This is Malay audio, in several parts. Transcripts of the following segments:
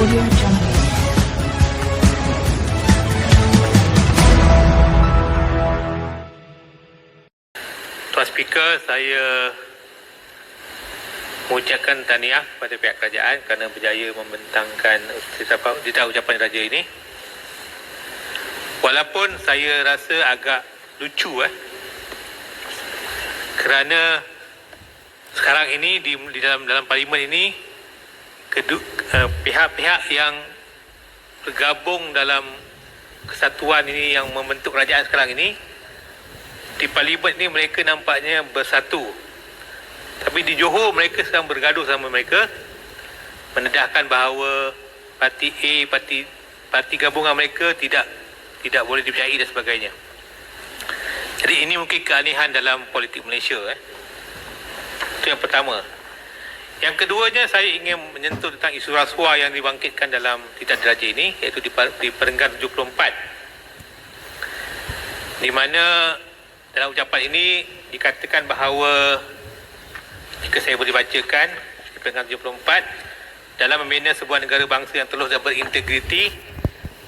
Audio Jungle. Tuan Speaker, saya mengucapkan tahniah kepada pihak kerajaan kerana berjaya membentangkan titah ucapan raja ini. Walaupun saya rasa agak lucu kerana sekarang ini di dalam parlimen ini pihak-pihak yang bergabung dalam kesatuan ini yang membentuk kerajaan sekarang ini, di parlimen ini mereka nampaknya bersatu, tapi di Johor mereka sedang bergaduh sama mereka, mendedahkan bahawa parti A, parti gabungan mereka tidak boleh dipercayai dan sebagainya. Jadi ini mungkin keanehan dalam politik Malaysia. Itu yang pertama. Yang keduanya, saya ingin menyentuh tentang isu rasuah yang dibangkitkan dalam titah diraja ini, iaitu di Perenggan 74, di mana dalam ucapan ini dikatakan bahawa, jika saya boleh bacakan di Perenggan 74, dalam membina sebuah negara bangsa yang telus dan berintegriti,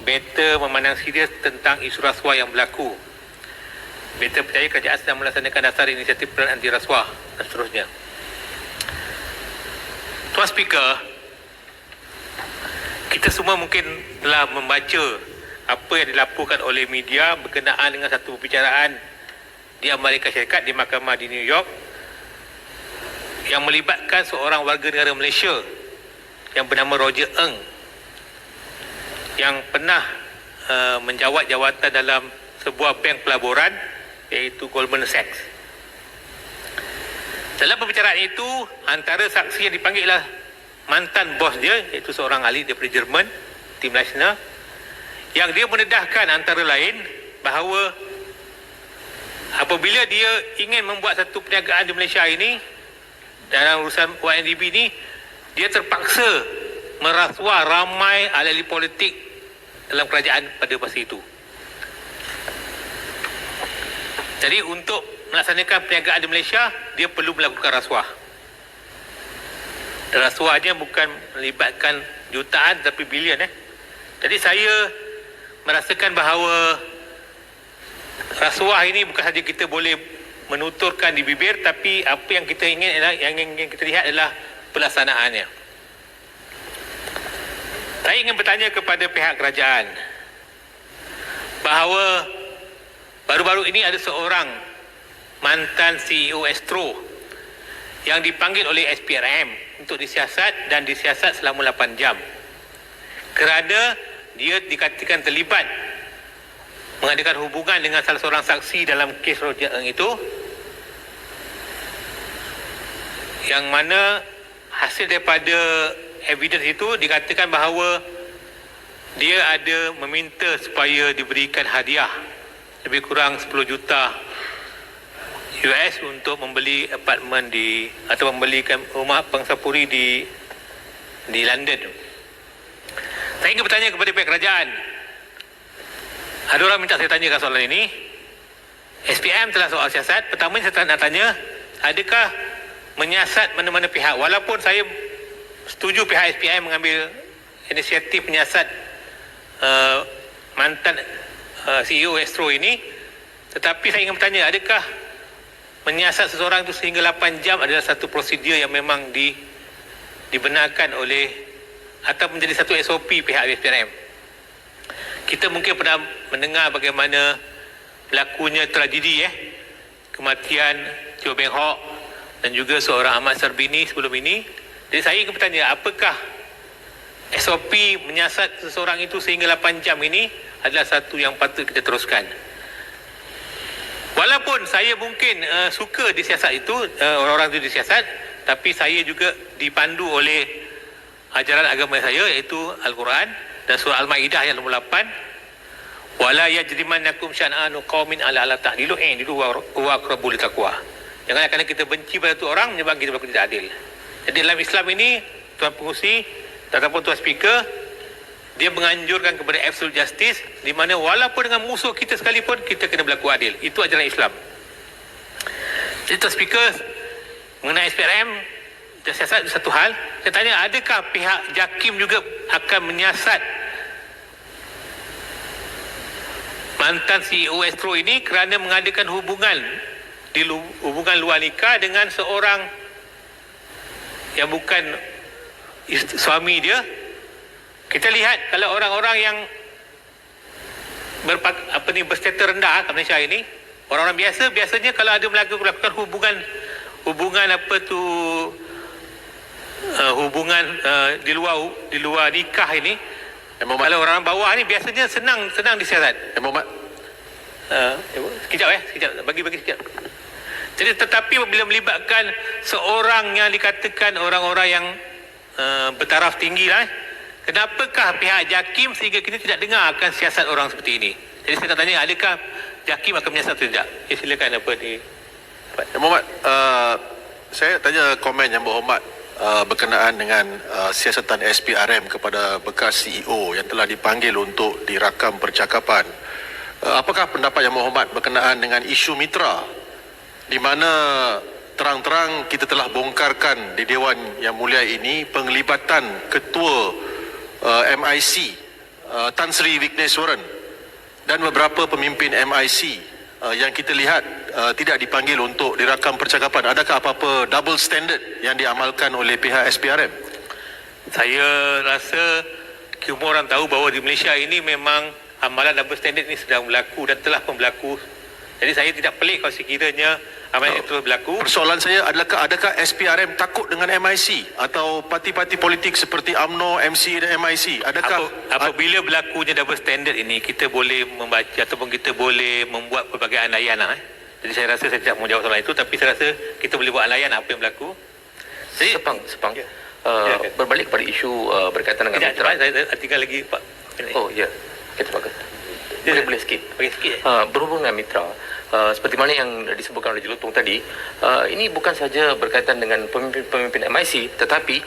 Beta memandang serius tentang isu rasuah yang berlaku. Beta percaya kerajaan sedang melaksanakan dasar inisiatif peran anti rasuah dan seterusnya. Tuan Speaker, kita semua mungkin telah membaca apa yang dilaporkan oleh media berkenaan dengan satu perbicaraan di Amerika Syarikat, di mahkamah di New York, yang melibatkan seorang warga negara Malaysia yang bernama Roger Ng, yang pernah menjawat jawatan dalam sebuah bank pelaburan iaitu Goldman Sachs. Dalam pembicaraan itu, antara saksi yang dipanggil ialah mantan bos dia, iaitu seorang ahli daripada Jerman, tim nasional, yang dia mendedahkan antara lain bahawa apabila dia ingin membuat satu perniagaan di Malaysia ini, dalam urusan YNDB ini, dia terpaksa merasuah ramai ahli politik dalam kerajaan pada masa itu. Jadi untuk melaksanakan perniagaan di Malaysia, dia perlu melakukan rasuah. Dan rasuahnya bukan melibatkan jutaan tapi bilion. Jadi saya merasakan bahawa rasuah ini bukan saja kita boleh menuturkan di bibir, tapi apa yang kita ingin adalah, yang ingin kita lihat adalah pelaksanaannya. Saya ingin bertanya kepada pihak kerajaan bahawa baru-baru ini ada seorang mantan CEO Astro yang dipanggil oleh SPRM untuk disiasat, dan disiasat selama 8 jam kerana dia dikatakan terlibat mengadakan hubungan dengan salah seorang saksi dalam kes Roger Ng itu, yang mana hasil daripada evidence itu dikatakan bahawa dia ada meminta supaya diberikan hadiah lebih kurang 10 juta US untuk membeli apartmen atau membelikan rumah pangsapuri di London. Saya ingin bertanya kepada pihak kerajaan. Ada orang minta saya tanyakan soalan ini. SPM telah soal siasat. Pertama saya nak tanya, adakah menyiasat mana-mana pihak? Walaupun saya setuju pihak SPM mengambil inisiatif menyiasat mantan CEO Astro ini, tetapi saya ingin bertanya, adakah menyiasat seseorang itu sehingga 8 jam adalah satu prosedur yang memang dibenarkan oleh atau menjadi satu SOP pihak SPRM? Kita mungkin pernah mendengar bagaimana berlakunya tragedi kematian Teo Beng Hock dan juga seorang Ahmad Sarbini sebelum ini. Jadi saya ingin bertanya, apakah SOP menyiasat seseorang itu sehingga 8 jam ini adalah satu yang patut kita teruskan? Walaupun saya mungkin suka disiasat itu, orang-orang itu disiasat, tapi saya juga dipandu oleh ajaran agama saya, iaitu Al-Quran dan surah Al-Ma'idah ayat nombor 8, wala yajrimannakum syan'anu qaumin ala alla ta'dilu i'dilu wa aqrabu littaqwa. Janganlah kerana kita benci pada satu orang menyebabkan kita berlaku tidak adil. Jadi dalam Islam ini, Tuan Pengerusi ataupun Tuan Speaker, dia menganjurkan kepada absolute justice, di mana walaupun dengan musuh kita sekalipun, kita kena berlaku adil. Itu ajaran Islam. Jadi Tuan Speaker, mengenai SPRM, siasat satu hal. Saya tanya, adakah pihak JAKIM juga akan menyiasat mantan CEO Astro ini kerana mengadakan hubungan hubungan luar nikah dengan seorang yang bukan suami dia? Kita lihat kalau orang-orang yang berstatus rendah kat Malaysia ini, orang-orang biasanya kalau ada melakukan hubungan di luar nikah ini, kalau orang bawah ni biasanya senang disiasat. Muhammad, sekejap bagi sekejap. Jadi tetapi bila melibatkan seorang yang dikatakan orang-orang yang bertaraf tinggi lah, kenapakah pihak JAKIM sehingga kita tidak dengar akan siasat orang seperti ini? Jadi saya nak tanya, adakah JAKIM akan menyiasat atau tidak? Silakan Muhammad, saya tanya komen yang berhormat berkenaan dengan siasatan SPRM kepada bekas CEO yang telah dipanggil untuk dirakam percakapan. Apakah pendapat yang berhormat berkenaan dengan isu mitra di mana terang-terang kita telah bongkarkan di Dewan Yang Mulia ini penglibatan ketua MIC Tan Sri Vigneswaran dan beberapa pemimpin MIC yang kita lihat tidak dipanggil untuk dirakam percakapan. Adakah apa-apa double standard yang diamalkan oleh pihak SPRM? Saya rasa semua orang tahu bahawa di Malaysia ini memang amalan double standard ini sedang berlaku dan telah pun berlaku. Jadi saya tidak pelik kalau sekiranya amalan itu berlaku. Persoalan saya adalah, adakah SPRM takut dengan MIC atau parti-parti politik seperti UMNO, MC dan MIC? Adakah apabila berlakunya double standard ini, kita boleh membaca ataupun kita boleh membuat pelbagai andaian lah. Jadi saya rasa saya tidak mau jawab soalan itu, tapi saya rasa kita boleh buat andaian apa yang berlaku. Jadi, Sepang. Berbalik kepada isu berkaitan dengan mitra. Saya tinggal lagi Pak. Oh ya, kita bagus. Boleh sikit. Bagi sikit. Berhubung dengan mitra, seperti mana yang disebutkan oleh Jelutong tadi, ini bukan saja berkaitan dengan pemimpin MIC, tetapi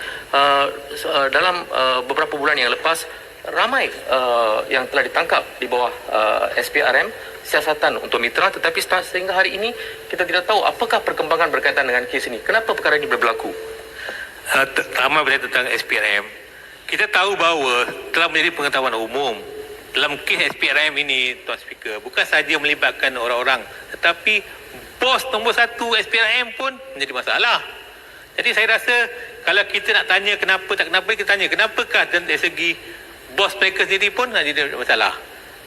dalam beberapa bulan yang lepas, ramai yang telah ditangkap di bawah SPRM, siasatan untuk mitra, tetapi sehingga hari ini kita tidak tahu apakah perkembangan berkaitan dengan kes ini. Kenapa perkara ini berlaku? Pertama berkaitan tentang SPRM, kita tahu bahawa telah menjadi pengetahuan umum dalam kes SPRM ini, Tuan Speaker, bukan saja melibatkan orang-orang, tetapi bos nombor satu SPRM pun menjadi masalah. Jadi saya rasa kalau kita nak tanya kenapa tak kenapa, kita tanya kenapakah, dan dari segi bos mereka sendiri pun ada masalah.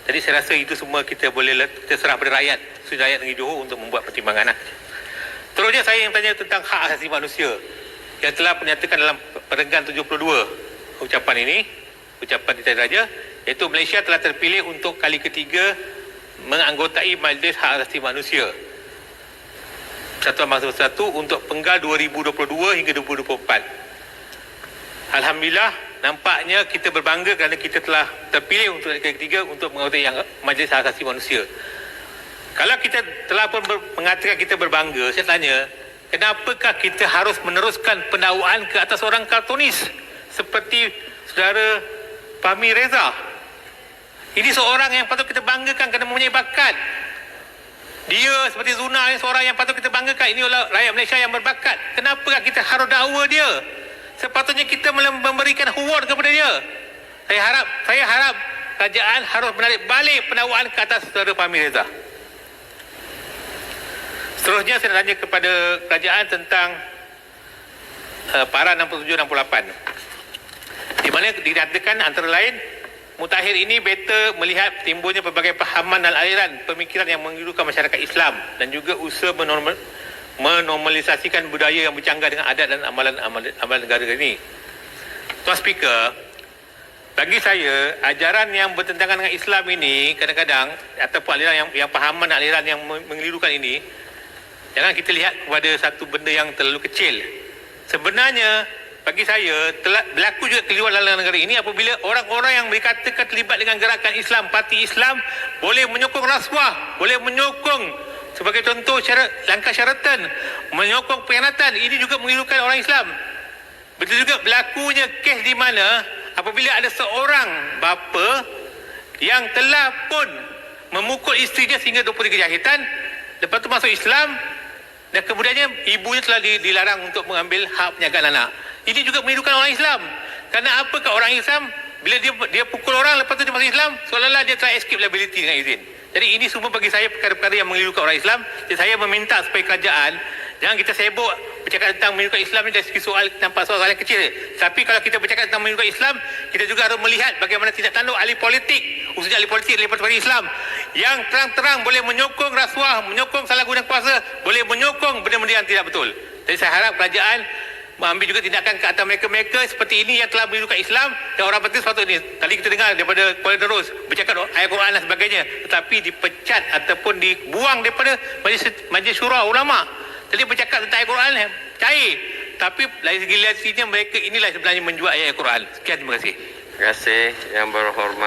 Jadi saya rasa itu semua kita boleh serah pada rakyat negeri Johor untuk membuat pertimbangan. Terusnya saya yang tanya tentang hak asasi manusia yang telah dinyatakan dalam Perenggan 72 ucapan Tita Raja, iaitu Malaysia telah terpilih untuk kali ketiga menganggotai Majlis Hak Asasi Manusia Persatuan Bangsa Bersatu untuk penggal 2022 hingga 2024. Alhamdulillah, nampaknya kita berbangga kerana kita telah terpilih untuk kali ketiga untuk menganggotai Majlis Hak Asasi Manusia. Kalau kita telah pun mengatakan kita berbangga, saya tanya, kenapakah kita harus meneruskan pendakwaan ke atas orang kartunis seperti saudara Fahmi Reza? Ini seorang yang patut kita banggakan kerana mempunyai bakat. Dia seperti Zuna ni seorang yang patut kita banggakan. Ini adalah rakyat Malaysia yang berbakat. Kenapa kita harus dakwa dia? Sepatutnya kita memberikan award kepada dia. Saya harap kerajaan harus menarik balik pendakwaan ke atas saudara Fahmi Reza. Seterusnya saya nak tanya kepada kerajaan tentang Para 67-68. Di mana dikatakan antara lain, mutakhir ini beta melihat timbulnya pelbagai pahaman dan aliran pemikiran yang menggirukan masyarakat Islam dan juga usaha menormalisasikan budaya yang bercanggah dengan adat dan amalan negara ini. Tuan Speaker, bagi saya, ajaran yang bertentangan dengan Islam ini kadang-kadang, ataupun aliran yang pahaman dan aliran yang mengelirukan ini, jangan kita lihat kepada satu benda yang terlalu kecil. Sebenarnya, bagi saya, telah berlaku juga keliruan dalam negara ini apabila orang-orang yang dikatakan terlibat dengan gerakan Islam, parti Islam, boleh menyokong rasuah, boleh menyokong sebagai contoh langkah syaratan, menyokong pengkhianatan. Ini juga mengilukan orang Islam. Betul juga berlakunya kes di mana apabila ada seorang bapa yang telah pun memukul isterinya sehingga 23 jahitan, lepas tu masuk Islam, Dan kemudiannya ibunya telah dilarang untuk mengambil hak penjagaan anak. Ini juga menirukan orang Islam. Kerana apakah orang Islam bila dia pukul orang lepas tu dia masuk Islam, seolah-olah dia telah escape liability dengan izin. Jadi ini semua bagi saya perkara-perkara yang menirukan orang Islam. Jadi saya meminta supaya kerajaan jangan kita sibuk bercakap tentang menirukan Islam ni dari segi soal nampak soal yang kecil. Tapi kalau kita bercakap tentang menirukan Islam, kita juga harus melihat bagaimana tindak tanduk ahli politik, khususnya ahli politik dari parti Islam yang terang-terang boleh menyokong rasuah, menyokong salah guna kuasa, boleh menyokong benda-benda yang tidak betul. Jadi saya harap kerajaan mengambil juga tindakan ke atas mereka-mereka seperti ini yang telah menirukan Islam, dan orang penting sepatutnya tadi kita dengar daripada Kuala Darus bercakap ayat Quran dan sebagainya, tetapi dipecat ataupun dibuang daripada majlis syura ulama. Jadi bercakap tentang ayat Quran cair, tapi dari segi realitinya mereka inilah sebenarnya menjual ayat Quran. Sekian, terima kasih. Terima kasih Yang Berhormat